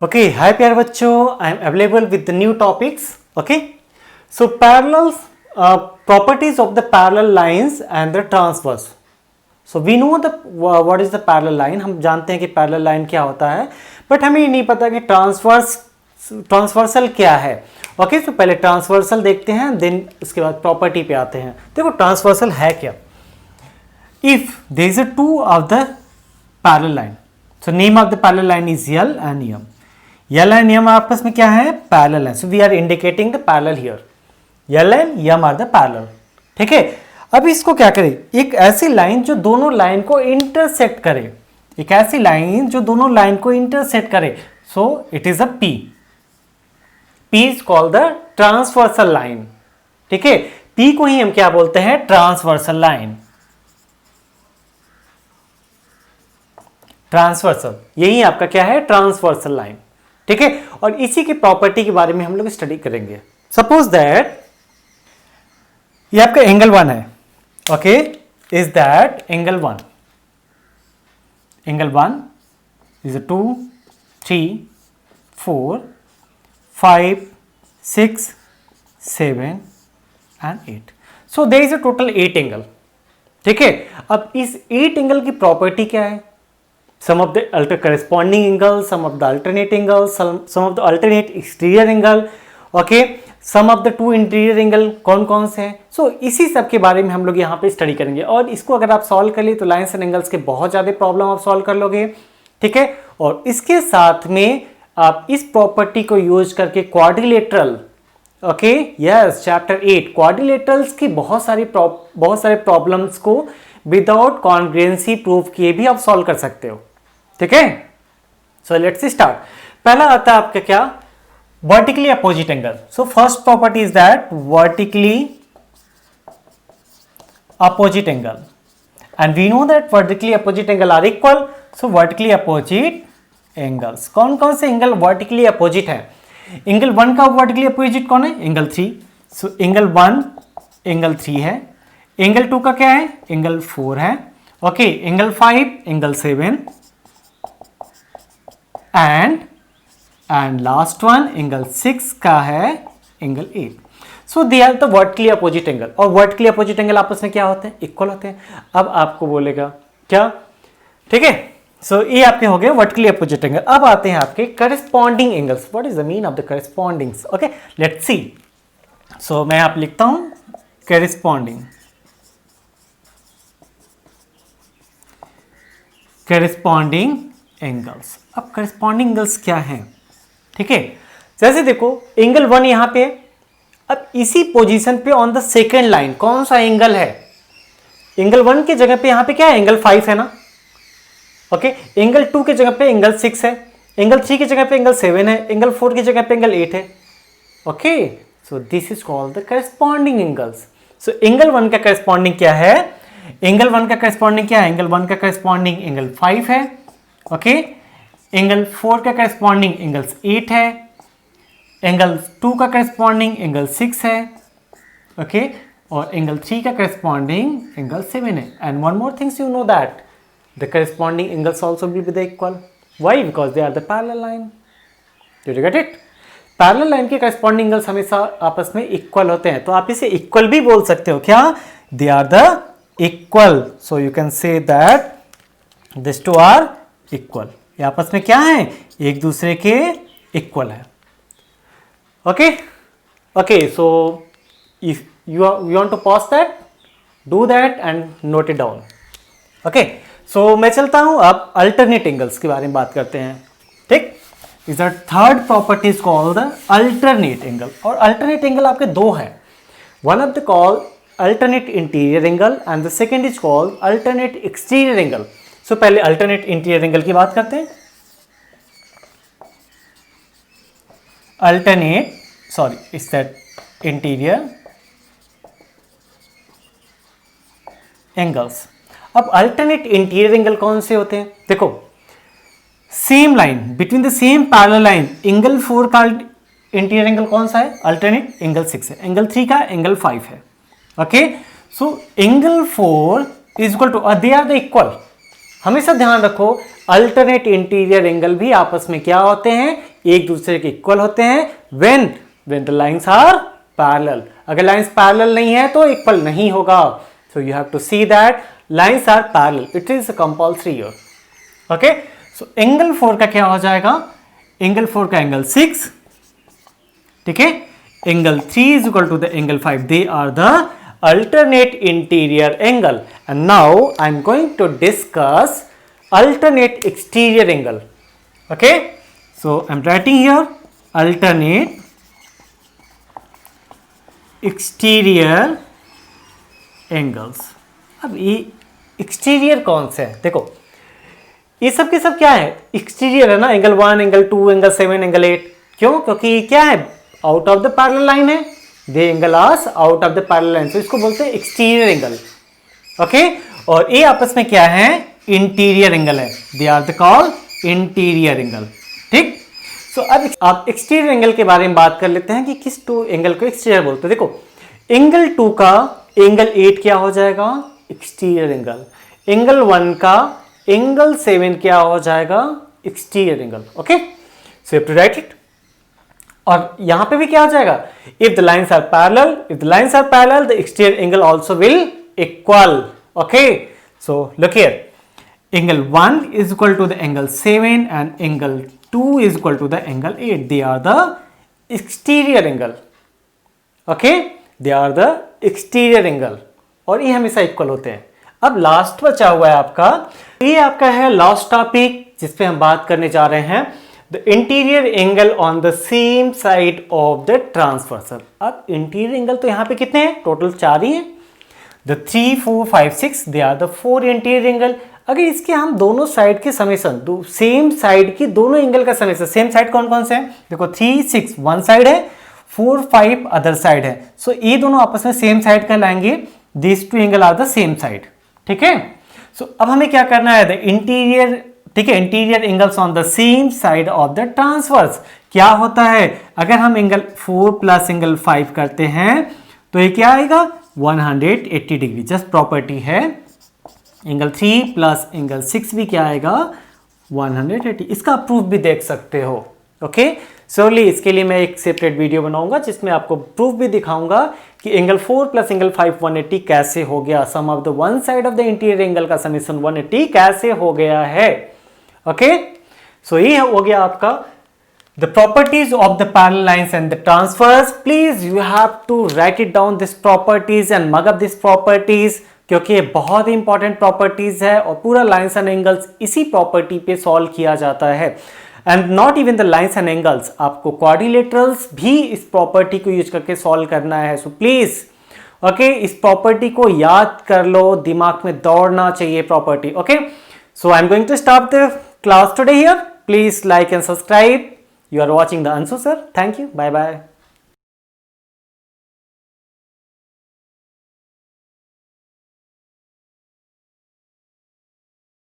Okay, hi प्यारे बच्चों, I am available with the new topics. Okay, so parallels, properties of the parallel lines and the transverse. So we know the what is the parallel line. हम जानते हैं कि parallel line क्या होता है, but हमें ये नहीं पता कि transversal क्या है. Okay, so पहले transversal देखते हैं, then उसके बाद property पे आते हैं. देखो transversal है क्या? If there is a two of the parallel line, so name of the parallel line is L and M. L and M आपस में क्या है? पैरेलल है. So we are indicating the parallel here. L and M are the parallel. ठीक है. अब इसको क्या करें? एक ऐसी लाइन जो दोनों लाइन को इंटरसेक्ट करे. एक ऐसी लाइन जो दोनों लाइन को इंटरसेक्ट करे. So it is a P. P is called the transversal line. ठीक है. P को ही हम क्या बोलते हैं? Transversal line. ट्रांसवर्सल, यही आपका क्या है? Transversal line. ठीक है. और इसी की प्रॉपर्टी के बारे में हम लोग स्टडी करेंगे. सपोज दैट ये आपका एंगल 1 है. Okay, is that angle 1. Angle 1 is 2, 3, 4, 5, 6, 7 and 8. So there is a total 8 angle. ठीक है. अब इस 8 एंगल की प्रॉपर्टी क्या है? Some of the corresponding angle, some of the alternate angle, some of the alternate exterior angle, okay, some of the two interior angle कौन कौन से हैं? So इसी सब के बारे में हम लोग यहाँ पे स्टडी करेंगे. और इसको अगर आप सॉल्व कर लिए तो लाइन्स एंड एंगल्स के बहुत ज़्यादा प्रॉब्लम आप सॉल्व कर लोगे. ठीक है. और इसके साथ में आप इस प्रॉपर्टी को यूज करके quadrilateral, okay, yes, chapter 8 quadrilaterals की बहुत सारे प्रॉब्लम्स को विदाउट कॉन्ग्रुएंसी प्रूफ किए भी आप सॉल्व कर सकते हो. ठीक है. So let's start. पहला आता है आपका क्या? Vertically opposite angle. So first property is that vertically opposite angle, and we know that vertically opposite angle are equal. So vertically opposite angles, कौन कौन से एंगल वर्टिकली अपोजिट है? एंगल 1 का वर्टिकली अपोजिट कौन है? एंगल 3. सो एंगल 1 एंगल 3 है. Angle 2 का क्या है? एंगल 4 है. Okay, angle 5 angle 7 and last one angle 6 का है angle 8. So they are the vertically opposite angle. और वर्टिकली अपोजिट एंगल आपस में क्या होते हैं? इक्वल होते हैं. अब आपको बोलेगा क्या? ठीक है. सो ये आपके हो गए वर्टिकली अपोजिट एंगल. अब आते हैं आपके corresponding angles. What is the mean of the correspondings? Okay, let's see. So मैं आप लिखता हूं करस्पॉन्डिंग. Corresponding angles. अब करस्पॉन्डिंग एंगल्स क्या हैं? ठीक है. जैसे देखो एंगल 1 यहां पे. अब इसी पोजीशन पे ऑन द सेकेंड लाइन कौन सा एंगल है? एंगल 1 की जगह पे यहां पे क्या है? एंगल 5 है ना. ओके. एंगल 2 की जगह पे एंगल 6 है. एंगल 3 की जगह पे एंगल 7 है. एंगल 4 की जगह पे एंगल 8 है. Okay. So this is called the corresponding angles. So angle 1 का करस्पॉन्डिंग क्या है? एंगल 1 का करस्पॉन्डिंग क्या है? एंगल 1 का करस्पॉन्डिंग एंगल 5 है. ओके. एंगल 4 का करस्पॉन्डिंग एंगल 8 है. एंगल 2 का करस्पॉन्डिंग एंगल 6 है. ओके. और एंगल 3 का करस्पॉन्डिंग एंगल 7 है. And one more things you know that the corresponding angles also will be the equal. Why? Because they are the parallel line. Did you get it? Parallel line के corresponding angles हमेशा आपस में equal होते हैं. तो आप इसे equal भी बोल सकते हो. क्या? They are the equal. So you can say that this two are equal. ये आपस में क्या है? एक दूसरे के इक्वल है. Okay. Okay. So if you want to pause that, do that and note it down. Okay. So मैं चलता हूं. अब अल्टरनेट एंगल्स के बारे में बात करते हैं. ठीक. Is the third property is called the alternate angle. और अल्टरनेट एंगल आपके दो है. One of the call alternate interior angle and the second is called alternate exterior angle. So पहले alternate interior angle की बात करते हैं. Is that interior angles. अब alternate interior angle कौन से होते हैं? देखो same line between the same parallel line. Angle 4 का इंटीरियर एंगल कौन सा है? अल्टरनेट एंगल 6 है. एंगल 3 का एंगल 5 है. Okay. So angle 4 is equal to, they are the equal. हमेशा ध्यान रखो अल्टरनेट इंटीरियर एंगल भी आपस में क्या होते हैं, एक दूसरे के इक्वल होते हैं when the lines are parallel. अगर लाइंस पैरेलल नहीं है तो इक्वल नहीं होगा। So you have to see that lines are parallel, it is compulsory here. Okay, so angle 4 का क्या हो जाएगा, एंगल 4 का एंगल 6, ठीक है। Angle 3 is equal to the angle 5, they are the alternate interior angle. And now I am going to discuss alternate exterior angle. Okay, so I am writing here alternate exterior angles. अब ये exterior कौन से है, देखो ये सब के सब क्या है, एक्सटीरियर है ना, एंगल 1, एंगल 2, एंगल 7, एंगल 8। क्यों, क्योंकि क्या है, out of the parallel line है, they angle are out of the parallel line, तो इसको बोलते हैं एक्सटीरियर एंगल। ओके, और ये आपस में क्या है, इंटीरियर एंगल है, they are the call interior angle. ठीक, सो अब आप एक्सटीरियर एंगल के बारे में बात कर लेते हैं कि किस टू एंगल को एक्सटीरियर बोलते हैं। देखो एंगल 2 का एंगल 8 क्या हो जाएगा, एक्सटीरियर एंगल। एंगल 1 का एंगल 7 क्या हो जाएगा, exterior angle. Okay, so you have to write it. और यहां पे भी क्या हो जाएगा, if the lines are parallel, the exterior angle also will equal. Okay, so look here, angle 1 is equal to the angle 7 and angle 2 is equal to the angle 8. They are the exterior angle. Okay, they are the exterior angle और ये हमेशा equal होते हैं। अब last बचा हुआ है आपका, ये आपका है लास्ट टॉपिक जिसपे हम बात करने जा रहे हैं, the interior angle on the same side of the transversal. अब इंटीरियर एंगल तो यहाँ पे कितने हैं, टोटल 4 ही हैं, the 3, 4, 5, 6, they are the 4 interior angle. अगर इसके हम दोनों साइड के समेशन, सेम साइड की दोनों एंगल का समेशन, सेम साइड कौन कौन से हैं, देखो 3, 6 वन साइड है, 4, 5 अदर साइड है, सो ये दोनों आपस में सेम साइड का लाएंगे, this two angle are the same side. ठीक है, सो अब हमें क्या करना है, द इंटीरियर, ठीक है, interior angles on the same side of the transverse. क्या होता है, अगर हम एंगल 4 प्लस एंगल 5 करते हैं तो ये क्या आएगा, 180 डिग्री, जस्ट प्रॉपर्टी है। एंगल 3 प्लस एंगल 6 भी क्या आएगा, 180। इसका प्रूफ भी देख सकते हो। ओके, सोली इसके लिए मैं एक सेपरेट वीडियो बनाऊंगा जिसमें आपको प्रूफ भी दिखाऊंगा कि एंगल 4 प्लस एंगल 5 180 कैसे हो गया, sum of the one side of the interior angle का समेशन 180 कैसे हो गया है। ओके, सो ये हो गया आपका the properties of the parallel lines and the transfers. Please you have to write it down this properties and mug up this properties, क्योंकि ये बहुत ही इंपॉर्टेंट प्रॉपर्टीज है और पूरा लाइंस एंड एंगल्स इसी प्रॉपर्टी पे सॉल्व किया जाता है। And not even the lines and angles, आपको क्वाड्रिलेटरल्स भी इस प्रॉपर्टी को यूज करके सॉल्व करना है। सो प्लीज ओके, इस प्रॉपर्टी को याद कर लो, दिमाग में दौड़ना चाहिए property. Okay, so I am going to stop the class today here. Please like and subscribe. You are watching the Anshu sir. Thank you. Bye bye.